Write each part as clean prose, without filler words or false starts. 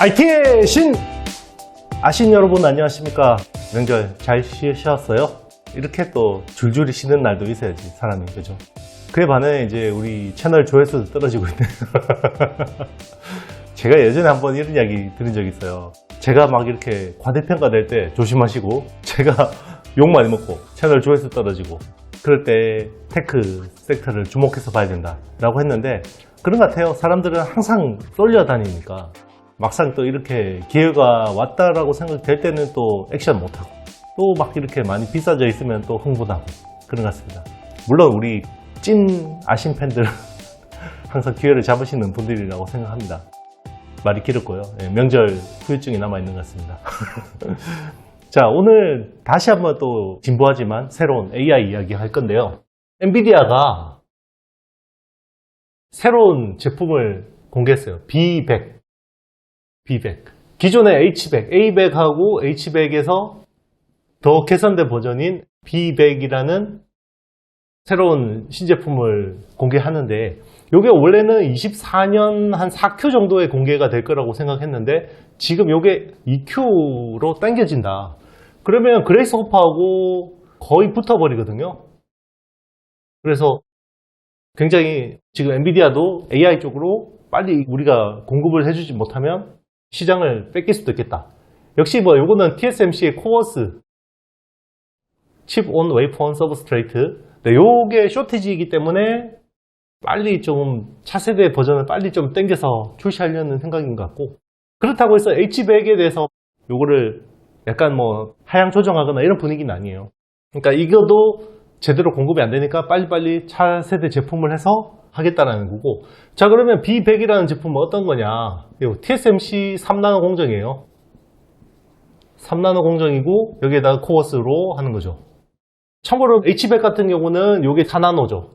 IT의 신! 아신 여러분 안녕하십니까? 명절 잘 쉬셨어요? 이렇게 또 줄줄이 쉬는 날도 있어야지 사람이, 그죠? 그에 반해 이제 우리 채널 조회수도 떨어지고 있네요. 제가 예전에 한번 이런 이야기 들은 적이 있어요. 제가 막 이렇게 과대평가될 때 조심하시고, 제가 욕 많이 먹고 채널 조회수 떨어지고 그럴 때 테크 섹터를 주목해서 봐야 된다 라고 했는데, 그런 것 같아요. 사람들은 항상 쏠려 다니니까 막상 또 이렇게 기회가 왔다라고 생각될 때는 또 액션 못하고, 또 막 이렇게 많이 비싸져 있으면 또 흥분하고 그런 것 같습니다. 물론 우리 찐 아신 팬들은 항상 기회를 잡으시는 분들이라고 생각합니다. 말이 길었고요. 명절 후유증이 남아있는 것 같습니다. 자, 오늘 다시 한번 또 진부하지만 새로운 AI 이야기 할 건데요. 엔비디아가 새로운 제품을 공개했어요. B100. 기존의 H100, A100하고 H100에서 더 개선된 버전인 B100이라는 새로운 신제품을 공개하는데, 이게 원래는 24년 한 4Q 정도에 공개가 될 거라고 생각했는데, 지금 이게 2Q로 당겨진다. 그러면 그레이스 호퍼하고 거의 붙어버리거든요. 그래서 굉장히 지금 엔비디아도 AI 쪽으로 빨리 우리가 공급을 해주지 못하면 시장을 뺏길 수도 있겠다. 역시 뭐 요거는 TSMC의 코어스 칩 온 웨이퍼 온 서브스트레이트, 요게 쇼티지이기 때문에 빨리 좀 차세대 버전을 빨리 좀 땡겨서 출시하려는 생각인 것 같고, 그렇다고 해서 H100에 대해서 요거를 약간 뭐 하향 조정하거나 이런 분위기는 아니에요. 그러니까 이거도 제대로 공급이 안 되니까 빨리빨리 차세대 제품을 해서 하겠다라는 거고. 자, 그러면 B100이라는 제품은 어떤 거냐? TSMC 3나노 공정이에요. 3나노 공정이고 여기에다가 코어스로 하는 거죠. 참고로 H100 같은 경우는 요게 4나노죠.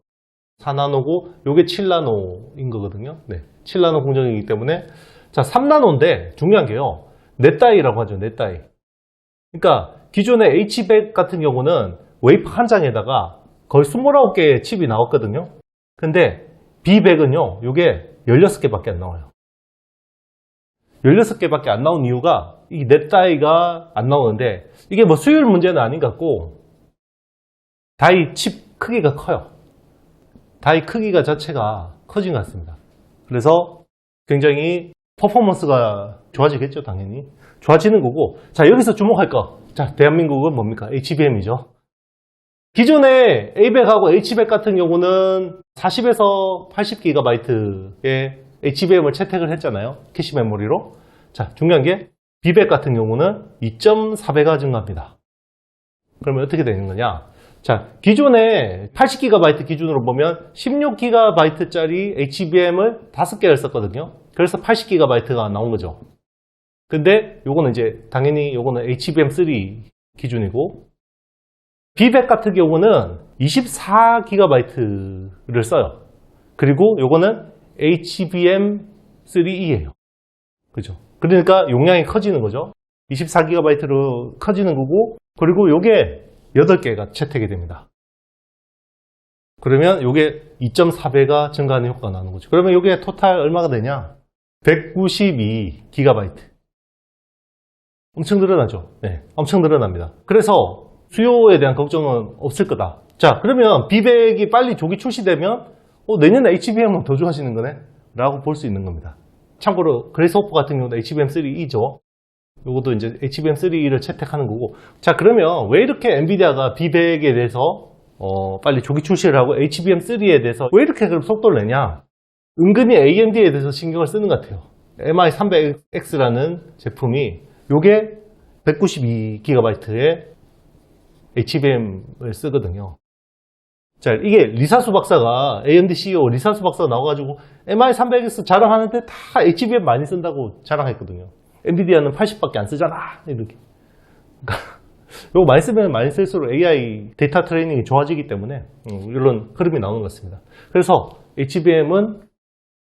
4나노고 요게 7나노인 거거든요. 네, 7나노 공정이기 때문에. 자, 3나노인데 중요한 게요, 넷다이라고 하죠. 넷다이. 그러니까 기존의 H100 같은 경우는 웨이퍼 한 장에다가 거의 29개의 칩이 나왔거든요. 근데 B100은요, 요게 16개밖에 안 나와요. 16개밖에 안 나온 이유가 이 넷다이가 안 나오는데, 이게 뭐 수율 문제는 아닌 것 같고, 다이 칩 크기가 커요. 다이 크기가 자체가 커진 것 같습니다. 그래서 굉장히 퍼포먼스가 좋아지겠죠, 당연히. 좋아지는 거고. 자, 여기서 주목할 거. 자, 대한민국은 뭡니까? HBM이죠. 기존의 A100하고 H100 같은 경우는 40에서 80GB의 HBM을 채택을 했잖아요. 캐시 메모리로. 자, 중요한 게 B100 같은 경우는 2.4배가 증가합니다. 그러면 어떻게 되는 거냐? 자, 기존에 80GB 기준으로 보면 16GB짜리 HBM을 5개를 썼거든요. 그래서 80GB가 나온 거죠. 근데 요거는 이제 당연히 요거는 HBM3 기준이고, B100 같은 경우는 24GB를 써요. 그리고 요거는 HBM3E예요. 그죠? 그러니까 용량이 커지는 거죠. 24GB로 커지는 거고, 그리고 요게 8개가 채택이 됩니다. 그러면 요게 2.4배가 증가하는 효과가 나는 거죠. 그러면 요게 토탈 얼마가 되냐? 192GB. 엄청 늘어나죠? 네, 엄청 늘어납니다. 그래서 수요에 대한 걱정은 없을 거다. 자, 그러면 B100이 빨리 조기 출시되면 내년에 HBM은 더 좋아지는 거네? 라고 볼 수 있는 겁니다. 참고로 그레이스 호퍼 같은 경우는 HBM3E죠. 요것도 이제 HBM3E를 채택하는 거고. 자, 그러면 왜 이렇게 엔비디아가 B100에 대해서 빨리 조기 출시를 하고 HBM3에 대해서 왜 이렇게 그럼 속도를 내냐? 은근히 AMD에 대해서 신경을 쓰는 것 같아요. MI300X라는 제품이 요게 192GB의 HBM을 쓰거든요. 자, 이게 리사수 박사가, AMD CEO 리사수 박사가 나와가지고 MI300X 자랑하는데 다 HBM 많이 쓴다고 자랑했거든요. 엔비디아는 80밖에 안 쓰잖아, 이렇게. 그러니까 이거 많이 쓰면 많이 쓸수록 AI 데이터 트레이닝이 좋아지기 때문에 이런 흐름이 나오는 것 같습니다. 그래서 HBM은,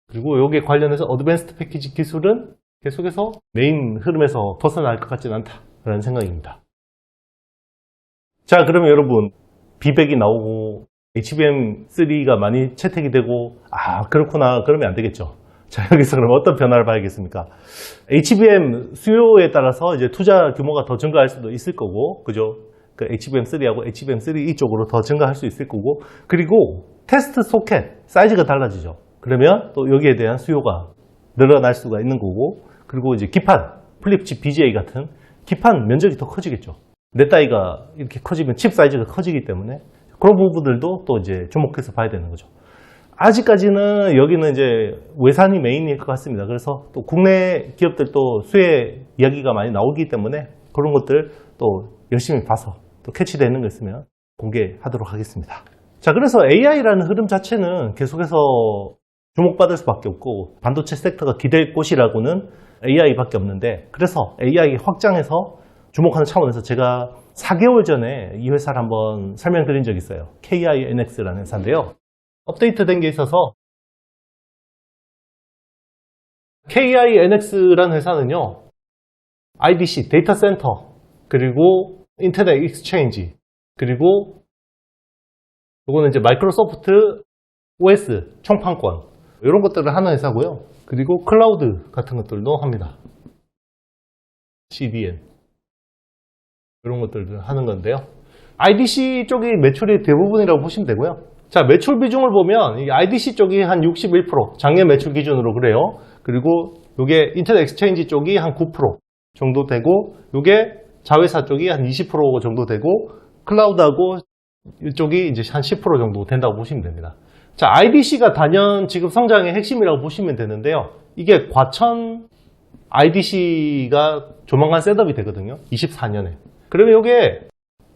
그리고 여기에 관련해서 어드밴스드 패키지 기술은 계속해서 메인 흐름에서 벗어날 것 같지는 않다라는 생각입니다. 자, 그러면 여러분, B100이 나오고 HBM3가 많이 채택이 되고, 그렇구나, 그러면 안 되겠죠. 자, 여기서 그럼 어떤 변화를 봐야겠습니까? HBM 수요에 따라서 이제 투자 규모가 더 증가할 수도 있을 거고, 그죠? 그 HBM3하고 HBM3E 쪽으로 더 증가할 수 있을 거고, 그리고 테스트 소켓 사이즈가 달라지죠. 그러면 또 여기에 대한 수요가 늘어날 수가 있는 거고, 그리고 이제 기판, 플립칩 BGA 같은 기판 면적이 더 커지겠죠. 내 따위가 이렇게 커지면 칩 사이즈가 커지기 때문에 그런 부분들도 또 이제 주목해서 봐야 되는 거죠. 아직까지는 여기는 이제 외산이 메인일 것 같습니다. 그래서 또 국내 기업들도 수혜 이야기가 많이 나오기 때문에 그런 것들 또 열심히 봐서 또 캐치되는 거 있으면 공개하도록 하겠습니다. 자, 그래서 AI라는 흐름 자체는 계속해서 주목받을 수밖에 없고 반도체 섹터가 기댈 곳이라고는 AI밖에 없는데, 그래서 AI 확장해서 주목하는 차원에서 제가 4개월 전에 이 회사를 한번 설명드린 적이 있어요. KINX라는 회사인데요. 업데이트 된 게 있어서 KINX라는 회사는요, IDC, 데이터 센터, 그리고 인터넷 익스체인지, 그리고 이거는 이제 마이크로소프트 OS 총판권, 이런 것들을 하는 회사고요. 그리고 클라우드 같은 것들도 합니다. CDN 이런 것들을 하는 건데요. IDC 쪽이 매출의 대부분이라고 보시면 되고요. 자, 매출 비중을 보면 이 IDC 쪽이 한 61%, 작년 매출 기준으로 그래요. 그리고 이게 인터넷 익스체인지 쪽이 한 9% 정도 되고, 이게 자회사 쪽이 한 20% 정도 되고, 클라우드하고 이쪽이 이제 한 10% 정도 된다고 보시면 됩니다. 자, IDC가 단연 지금 성장의 핵심이라고 보시면 되는데요. 이게 과천 IDC가 조만간 셋업이 되거든요. 24년에. 그러면 이게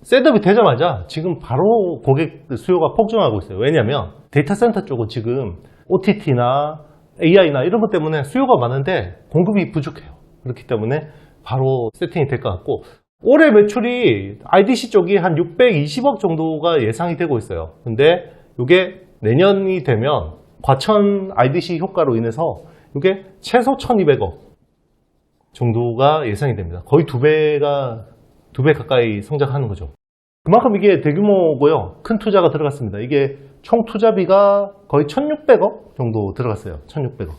셋업이 되자마자 지금 바로 고객 수요가 폭증하고 있어요. 왜냐하면 데이터 센터 쪽은 지금 OTT나 AI나 이런 것 때문에 수요가 많은데 공급이 부족해요. 그렇기 때문에 바로 세팅이 될 것 같고, 올해 매출이 IDC 쪽이 한 620억 정도가 예상이 되고 있어요. 근데 이게 내년이 되면 과천 IDC 효과로 인해서 이게 최소 1200억 정도가 예상이 됩니다. 거의 두 배 가까이 성장하는 거죠. 그만큼 이게 대규모고요. 큰 투자가 들어갔습니다. 이게 총 투자비가 거의 1600억 정도 들어갔어요. 1600억.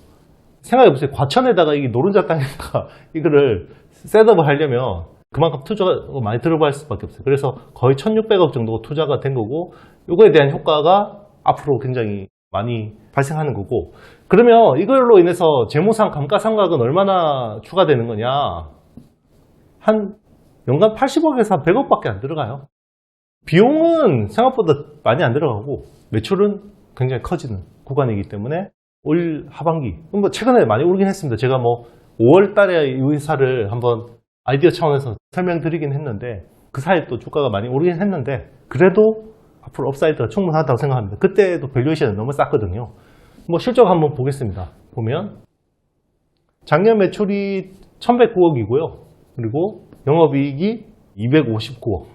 생각해보세요. 과천에다가 이게 노른자 땅에다가 이거를 셋업을 하려면 그만큼 투자가 많이 들어갈 수밖에 없어요. 그래서 거의 1600억 정도 투자가 된 거고, 이거에 대한 효과가 앞으로 굉장히 많이 발생하는 거고, 그러면 이걸로 인해서 재무상 감가상각은 얼마나 추가되는 거냐? 한 연간 80억에서 100억밖에 안 들어가요. 비용은 생각보다 많이 안 들어가고 매출은 굉장히 커지는 구간이기 때문에 올 하반기, 뭐 최근에 많이 오르긴 했습니다. 제가 뭐 5월 달에 이 회사를 한번 아이디어 차원에서 설명드리긴 했는데, 그 사이에 또 주가가 많이 오르긴 했는데, 그래도 앞으로 업사이드가 충분하다고 생각합니다. 그때도 밸류에이션은 너무 쌌거든요. 뭐 실적 한번 보겠습니다. 보면 작년 매출이 1109억이고요. 그리고 영업이익이 259억.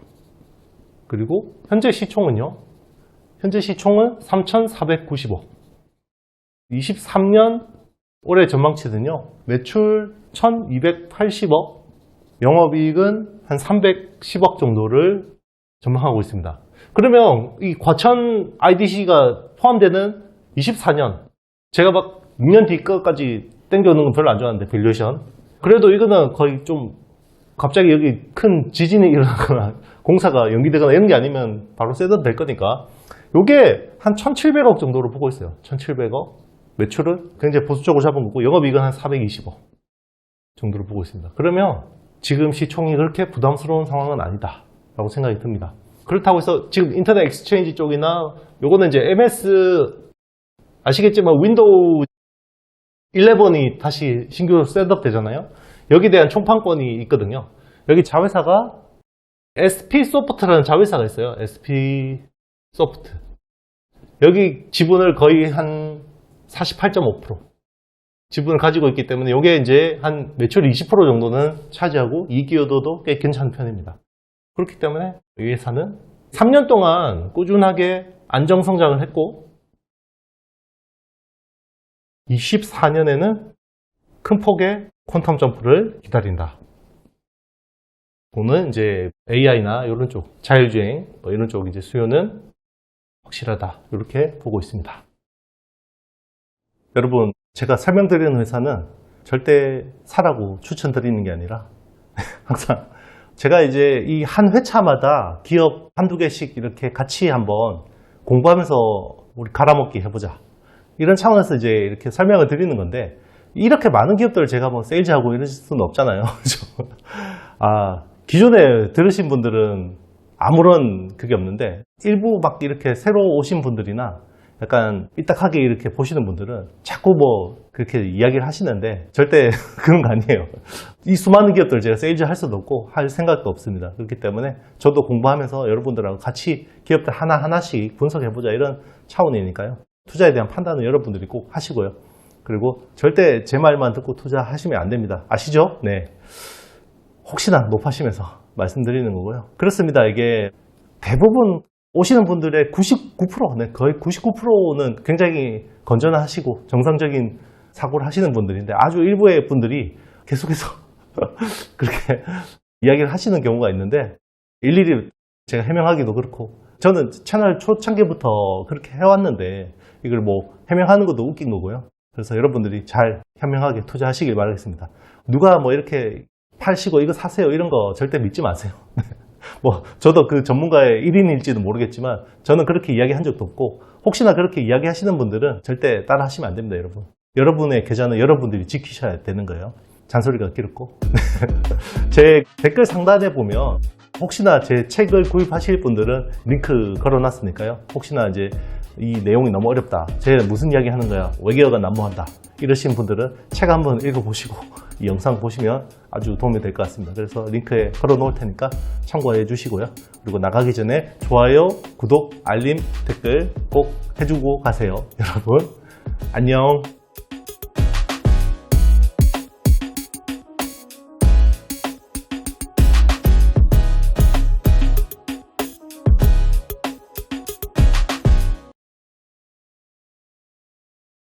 그리고 현재 시총은요. 현재 시총은 3,490억. 23년 올해 전망치는요. 매출 1,280억, 영업이익은 한 310억 정도를 전망하고 있습니다. 그러면 이 과천 IDC가 포함되는 24년, 제가 막 6년 뒤 거까지 땡겨오는 건 별로 안 좋아하는데, 밸류에이션. 그래도 이거는 거의 좀 갑자기 여기 큰 지진이 일어나거나 공사가 연기되거나 이런 게 아니면 바로 셋업 될 거니까, 요게 한 1,700억 정도로 보고 있어요. 1,700억. 매출은 굉장히 보수적으로 잡은 거고, 영업이익은 한 420억 정도로 보고 있습니다. 그러면 지금 시총이 그렇게 부담스러운 상황은 아니다 라고 생각이 듭니다. 그렇다고 해서 지금 인터넷 익스체인지 쪽이나 요거는 이제 MS 아시겠지만 윈도우 11이 다시 신규로 셋업 되잖아요. 여기에 대한 총판권이 있거든요. 여기 자회사가 SP 소프트라는 자회사가 있어요. SP 소프트. 여기 지분을 거의 한 48.5% 지분을 가지고 있기 때문에 이게 이제 한 매출 20% 정도는 차지하고 이익기여도도 꽤 괜찮은 편입니다. 그렇기 때문에 이 회사는 3년 동안 꾸준하게 안정 성장을 했고 24년에는 큰 폭의 퀀텀 점프를 기다린다. 그거는 이제 AI나 이런 쪽, 자율주행 뭐 이런 쪽 이제 수요는 확실하다. 이렇게 보고 있습니다. 여러분, 제가 설명드리는 회사는 절대 사라고 추천드리는 게 아니라 항상 제가 이제 이 한 회차마다 기업 한두 개씩 이렇게 같이 한번 공부하면서 우리 갈아먹기 해보자. 이런 차원에서 이제 이렇게 설명을 드리는 건데, 이렇게 많은 기업들을 제가 뭐 세일즈하고 이럴 수는 없잖아요. 그죠? 기존에 들으신 분들은 아무런 그게 없는데, 일부 막 이렇게 새로 오신 분들이나 약간 삐딱하게 이렇게 보시는 분들은 자꾸 뭐 그렇게 이야기를 하시는데 절대 그런 거 아니에요. 이 수많은 기업들 제가 세일즈 할 수도 없고 할 생각도 없습니다. 그렇기 때문에 저도 공부하면서 여러분들하고 같이 기업들 하나하나씩 분석해보자, 이런 차원이니까요. 투자에 대한 판단은 여러분들이 꼭 하시고요. 그리고 절대 제 말만 듣고 투자하시면 안 됩니다. 아시죠? 네. 혹시나 높아심에서 말씀드리는 거고요. 그렇습니다. 이게 대부분 오시는 분들의 99%, 네, 거의 99%는 굉장히 건전하시고 정상적인 사고를 하시는 분들인데, 아주 일부의 분들이 계속해서 그렇게 이야기를 하시는 경우가 있는데, 일일이 제가 해명하기도 그렇고, 저는 채널 초창기부터 그렇게 해왔는데 이걸 뭐 해명하는 것도 웃긴 거고요. 그래서 여러분들이 잘 현명하게 투자하시길 바라겠습니다. 누가 뭐 이렇게 팔시고 이거 사세요 이런 거 절대 믿지 마세요. 뭐 저도 그 전문가의 1인일지도 모르겠지만 저는 그렇게 이야기한 적도 없고, 혹시나 그렇게 이야기하시는 분들은 절대 따라 하시면 안 됩니다. 여러분, 여러분의 계좌는 여러분들이 지키셔야 되는 거예요. 잔소리가 길었고 제 댓글 상단에 보면 혹시나 제 책을 구입하실 분들은 링크 걸어놨으니까요. 혹시나 이제 이 내용이 너무 어렵다, 제 무슨 이야기 하는 거야, 외계어가 난무한다 이러신 분들은 책 한번 읽어보시고 이 영상 보시면 아주 도움이 될 것 같습니다. 그래서 링크에 걸어 놓을 테니까 참고해 주시고요. 그리고 나가기 전에 좋아요, 구독, 알림, 댓글 꼭 해주고 가세요. 여러분 안녕.